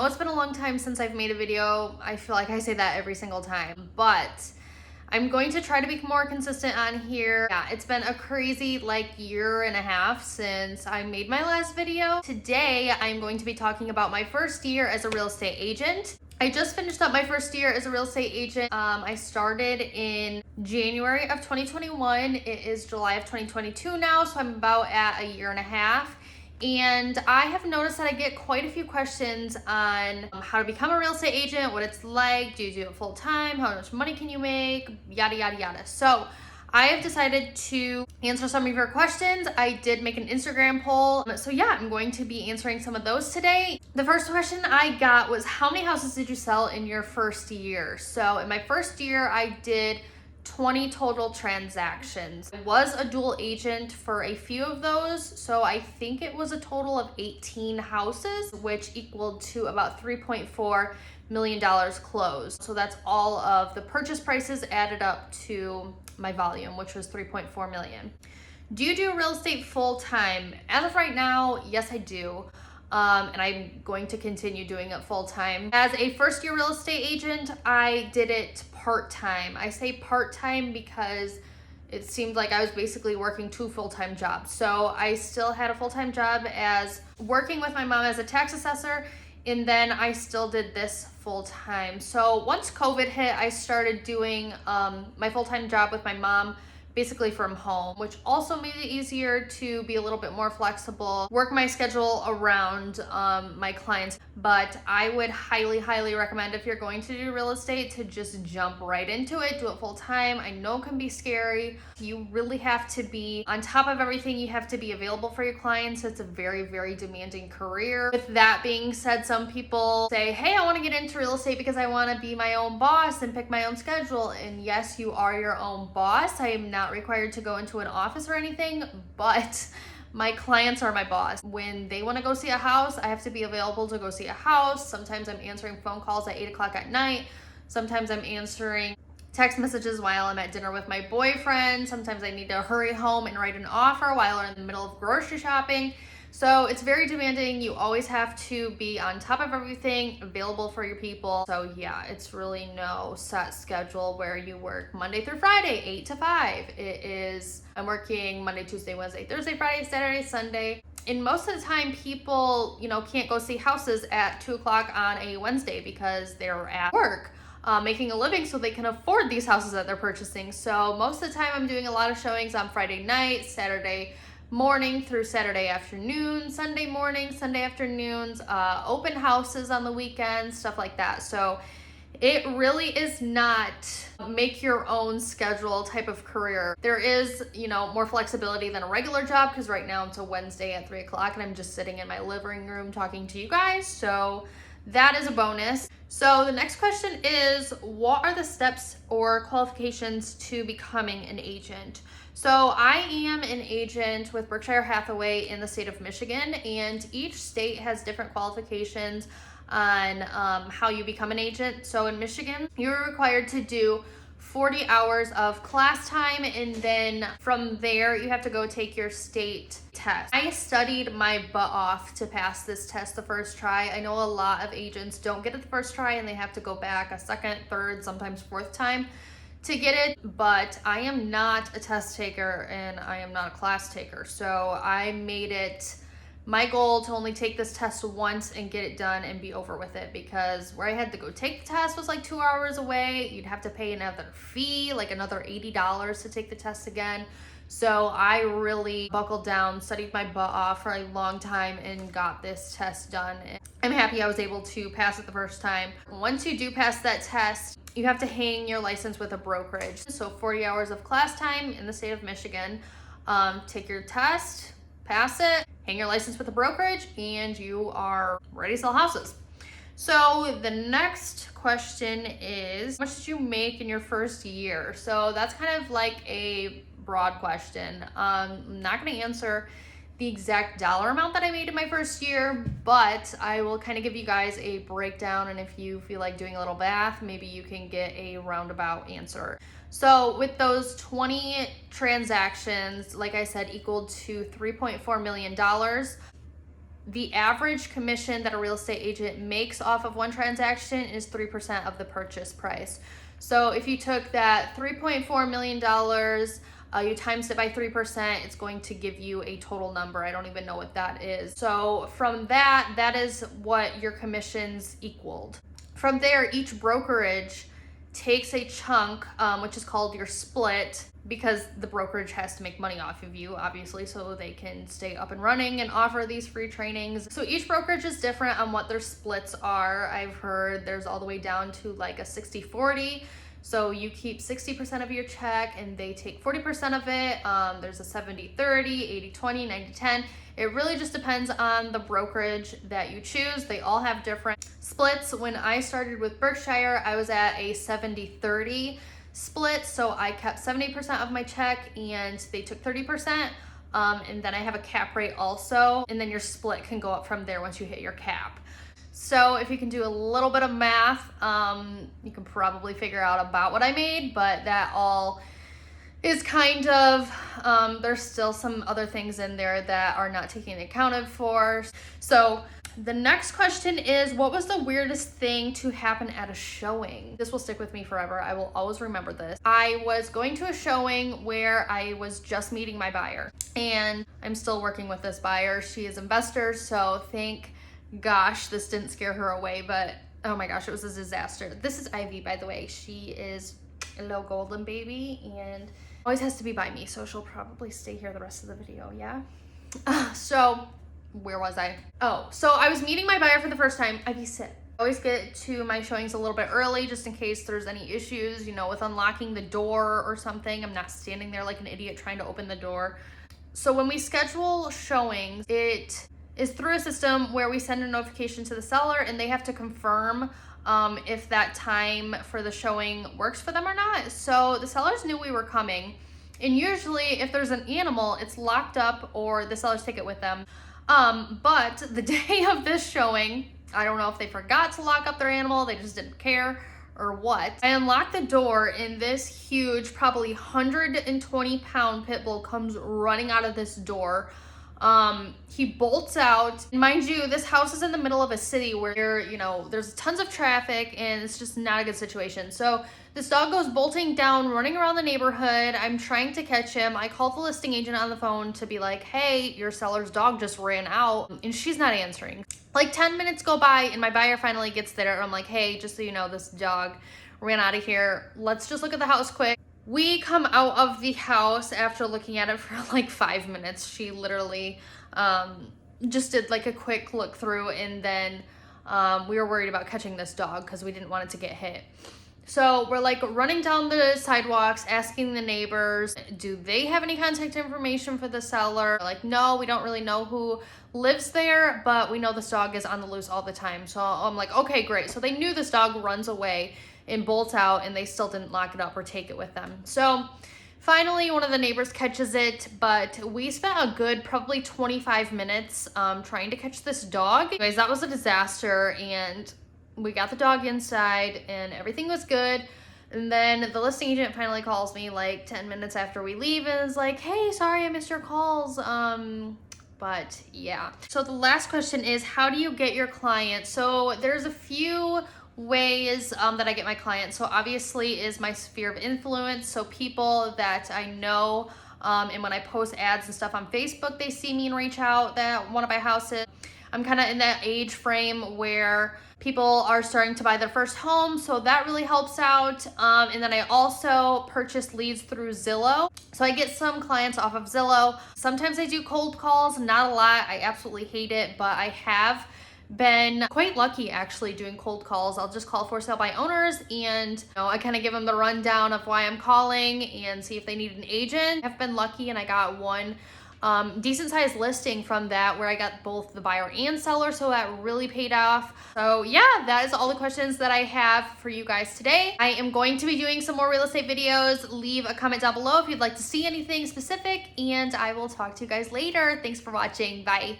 know it's been a long time since I've made a video. I feel like I say that every single time, but I'm going to try to be more consistent on here. Yeah, it's been a crazy year and a half since I made my last video. Today, I'm going to be talking about my first year as a real estate agent. I just finished up my first year as a real estate agent. I started in January of 2021. It is July of 2022 now, so I'm about at a year and a half. And I have noticed that I get quite a few questions on how to become a real estate agent, what it's like, do you do it full time, how much money can you make, yada, yada, yada. So I have decided to answer some of your questions. I did make an Instagram poll. So yeah, I'm going to be answering some of those today. The first question I got was, how many houses did you sell in your first year? So in my first year, I did 20 total transactions. I was a dual agent for a few of those, so I think it was a total of 18 houses, which equaled to about $3.4 million closed. So that's all of the purchase prices added up to my volume, which was 3.4 million. Do you do real estate full time? As of right now, yes, I do. And I'm going to continue doing it full time. As a first year real estate agent, I did it part-time. I say part-time because it seemed like I was basically working two full-time jobs. So I still had a full-time job as working with my mom as a tax assessor, and then I still did this full-time. So once COVID hit, I started doing my full-time job with my mom basically from home, which also made it easier to be a little bit more flexible, work my schedule around my clients. But I would highly, highly recommend, if you're going to do real estate, to just jump right into it, do it full time. I know it can be scary. You really have to be on top of everything. You have to be available for your clients. It's a very, very demanding career. With that being said, some people say, hey, I want to get into real estate because I want to be my own boss and pick my own schedule. And yes, you are your own boss. I am not required to go into an office or anything, but my clients are my boss. When they want to go see a house, I have to be available to go see a house. Sometimes I'm answering phone calls at 8 o'clock at night. Sometimes I'm answering text messages while I'm at dinner with my boyfriend. Sometimes I need to hurry home and write an offer while I'm in the middle of grocery shopping. So it's very demanding. You always have to be on top of everything, available for your people. So yeah, it's really no set schedule where you work Monday through Friday, 8 to 5. I'm working Monday, Tuesday, Wednesday, Thursday, Friday, Saturday, Sunday. And most of the time people, can't go see houses at 2 o'clock on a Wednesday because they're at work. Making a living so they can afford these houses that they're purchasing. So most of the time I'm doing a lot of showings on Friday night, Saturday morning through Saturday afternoon, Sunday morning, Sunday afternoons, open houses on the weekends, stuff like that. So it really is not make your own schedule type of career. There is, more flexibility than a regular job, because right now it's a Wednesday at 3 o'clock and I'm just sitting in my living room talking to you guys. So that is a bonus. So the next question is, what are the steps or qualifications to becoming an agent? So I am an agent with Berkshire Hathaway in the state of Michigan, and each state has different qualifications on how you become an agent. So in Michigan, you're required to do 40 hours of class time, and then from there you have to go take your state test. I studied my butt off to pass this test the first try. I know a lot of agents don't get it the first try and they have to go back a second, third, sometimes fourth time to get it, but I am not a test taker and I am not a class taker. So I made it my goal to only take this test once and get it done and be over with it, because where I had to go take the test was 2 hours away. You'd have to pay another fee, another $80 to take the test again. So I really buckled down, studied my butt off for a long time, and got this test done. I'm happy I was able to pass it the first time. Once you do pass that test, you have to hang your license with a brokerage. So 40 hours of class time in the state of Michigan. Take your test, pass it, hang your license with a brokerage, and you are ready to sell houses. So the next question is, how much did you make in your first year? So that's kind of a broad question. I'm not going to answer the exact dollar amount that I made in my first year, but I will kind of give you guys a breakdown, and if you feel like doing a little math, maybe you can get a roundabout answer. So with those 20 transactions, like I said, equaled to $3.4 million. the average commission that a real estate agent makes off of one transaction is 3% of the purchase price. So if you took that $3.4 million, you times it by 3%, it's going to give you a total number. I don't even know what that is. So from that, that is what your commissions equaled. From there, each brokerage takes a chunk, which is called your split, because the brokerage has to make money off of you, obviously, so they can stay up and running and offer these free trainings. So each brokerage is different on what their splits are. I've heard there's all the way down to like a 60-40. So you keep 60% of your check and they take 40% of it. There's a 70-30, 80-20, 90-10. It really just depends on the brokerage that you choose. They all have different splits. When I started with Berkshire, I was at a 70-30 split. So I kept 70% of my check and they took 30%. And then I have a cap rate also. And then your split can go up from there once you hit your cap. So if you can do a little bit of math, you can probably figure out about what I made, but that all is kind of, there's still some other things in there that are not taken accounted for. So the next question is, what was the weirdest thing to happen at a showing? This will stick with me forever. I will always remember this. I was going to a showing where I was just meeting my buyer, and I'm still working with this buyer. She is an investor, so gosh, this didn't scare her away, but oh my gosh, it was a disaster. This is Ivy, by the way. She is a little golden baby and always has to be by me, so she'll probably stay here the rest of the video, yeah? So where was I? Oh, so I was meeting my buyer for the first time. Ivy, sit. I always get to my showings a little bit early just in case there's any issues, you know, with unlocking the door or something. I'm not standing there like an idiot trying to open the door. So when we schedule showings, it is through a system where we send a notification to the seller and they have to confirm if that time for the showing works for them or not. So the sellers knew we were coming, and usually if there's an animal, it's locked up or the sellers take it with them. But the day of this showing, I don't know if they forgot to lock up their animal, they just didn't care or what. I unlocked the door and this huge, probably 120-pound pit bull comes running out of this door. He bolts out. Mind you, this house is in the middle of a city where, you know, there's tons of traffic and it's just not a good situation. So this dog goes bolting down, running around the neighborhood. I'm trying to catch him. I called the listing agent on the phone to be like, hey, your seller's dog just ran out, and she's not answering. Like 10 minutes go by and my buyer finally gets there. I'm like, hey, just so you know, this dog ran out of here. Let's just look at the house quick. We come out of the house after looking at it for like 5 minutes. She literally just did like a quick look through, and then we were worried about catching this dog because we didn't want it to get hit. So we're like running down the sidewalks, asking the neighbors, do they have any contact information for the seller? Like, no, we don't really know who lives there, but we know this dog is on the loose all the time. So I'm like, okay, great. So they knew this dog runs away and bolts out, and they still didn't lock it up or take it with them. So finally, one of the neighbors catches it, but we spent a good probably 25 minutes trying to catch this dog. Anyways, that was a disaster, and we got the dog inside and everything was good. And then the listing agent finally calls me like 10 minutes after we leave and is like, hey, sorry I missed your calls. But yeah. So the last question is, how do you get your clients? So there's a few ways that I get my clients. So obviously is my sphere of influence. So people that I know, and when I post ads and stuff on Facebook, they see me and reach out that want to buy houses. I'm kind of in that age frame where people are starting to buy their first home, so that really helps out. And then I also purchase leads through Zillow. So I get some clients off of Zillow. Sometimes I do cold calls, not a lot. I absolutely hate it, but I have been quite lucky actually doing cold calls. I'll just call for sale by owners, and you know, I kind of give them the rundown of why I'm calling and see if they need an agent. I've been lucky and I got one decent sized listing from that where I got both the buyer and seller, so that really paid off. So yeah, that is all the questions that I have for you guys today. I am going to be doing some more real estate videos. Leave a comment down below if you'd like to see anything specific, and I will talk to you guys later. Thanks for watching. Bye.